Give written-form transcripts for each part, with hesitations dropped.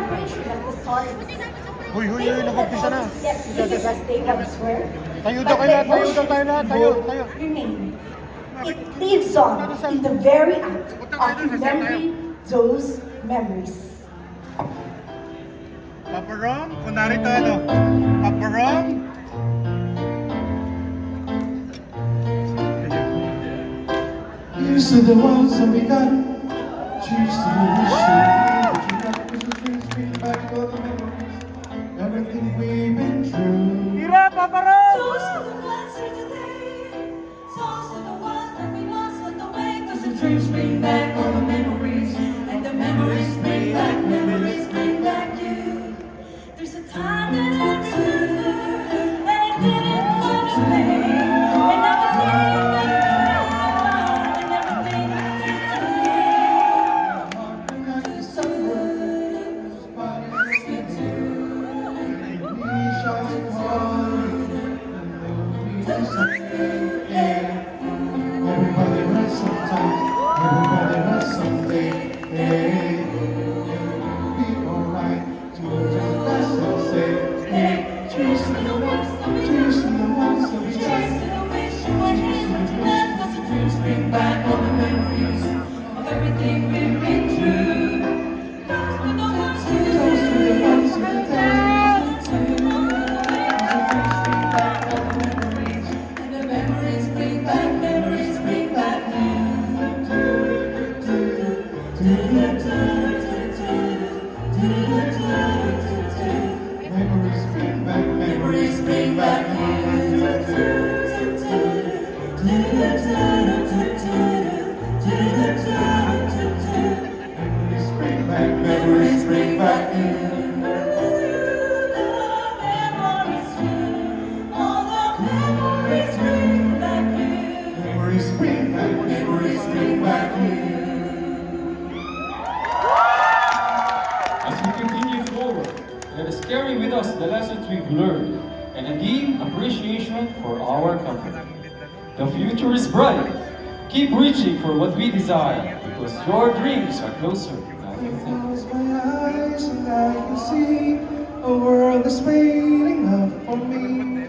celebration of the stars. Huy, nag-umpisa na. Yes, because they have swear. Tayo daw kayo lahat, tayo lahat, tayo. Remain. It lives on in the very act of remembering those memories. Papa Rom, kung narito ano? Papa Rom? Here's to the ones that we got. Cheers to the wish that you got. Cause the dreams bring back all the memories. Everything we've been through. Tira, Papa Rom! Toast to the ones here today. Toast to the ones that we lost on the way. Cause the dreams bring back all the memories. And the memories bring back you. There's a time that I took and I didn't want to pay. And I believe that and everything is to some words. Everybody hurts sometimes. Everybody hurts someday. Hey, you'll be alright. Just that's what I say. Hey, cheers to the ones that we cheers to the ones that we Cheers to the wish you were here when you left. Cause the dreams bring back all the memories of everything we've been through. Toast to the ones who toast to the ones that we and the memories bring back you. Memories bring back memories bring back memories bring back As we continue forward, let us carry with us the lessons we've learned and a deep appreciation for our country. The future is bright. Keep reaching for what we desire because your dreams are closer than you think. Close my eyes and I can see a world is waiting up for me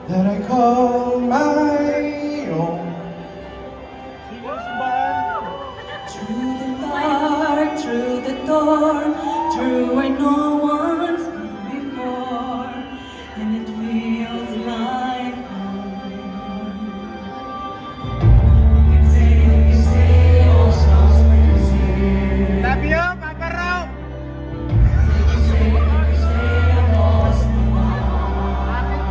that I call my own. Through the dark, through the door, through where no one's been before, and it feels like home. You can say, all sounds crazy. Love you, Papa Rom! You can say, I lost my mind.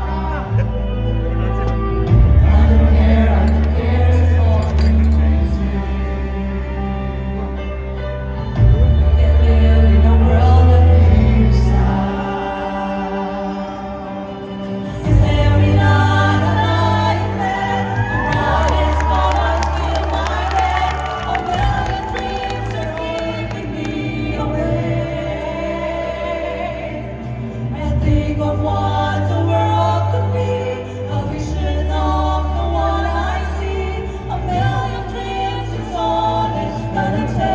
I don't care if all crazy. We can live in a world of peace. Is every night I lie in bed, the brightest colors fill my head. A million dreams are keeping me awake. I think of what the world could be, a vision of the one I see. A million dreams is all it's gonna take.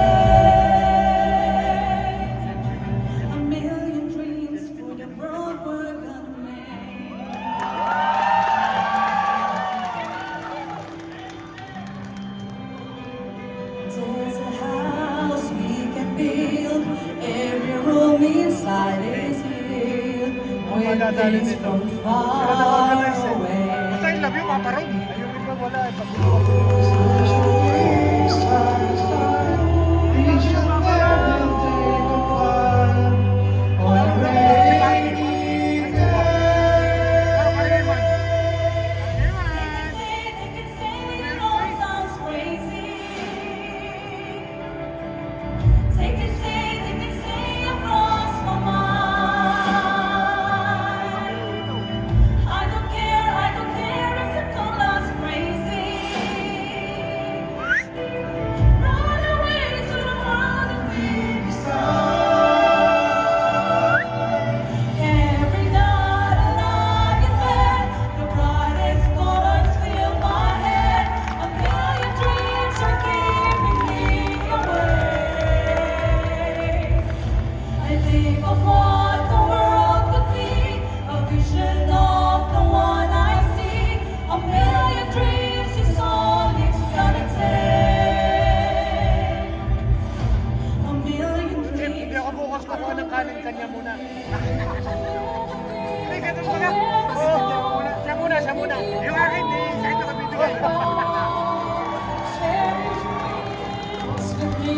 A million dreams for the world we're gonna make. There's a house we can build, every room inside is healed. With things from far Basta away. yung love you, Papa Rom. Ayun, iba wala. They can say it all sounds crazy. They can say I've lost my mind. I don't care if it all sounds crazy. of what the world could be, a vision of the one I see. A million dreams is all it's gonna take. A million Hindi dreams. ako bukas kukuha ng kanin kanya muna. Hindi, ganun muna. Oo, siya muna. Yung akin, sa ito kami bigay. Cherish dreams with me.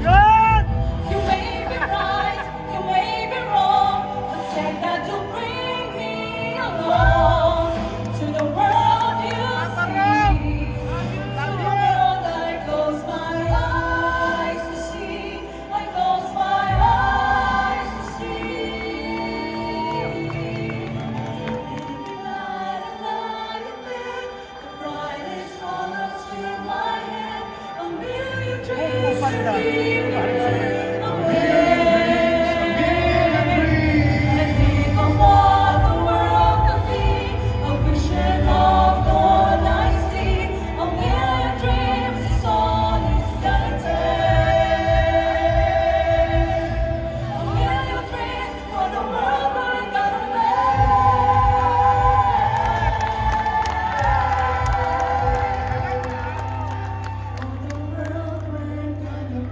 Yan! You may be right, you may be wrong, but say that you'll bring me along to the world you see. To the world I close my eyes to see. I close my eyes to see. Light, light, light, the brightest colors fill my head. A million dreams to dream. A million and think of what the world could be. A vision of the one I see. A million dreams is all it's gonna take. A million dreams for the world we're gonna make. For the world we're gonna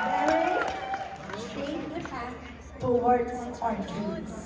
Memories shape the path towards our dreams.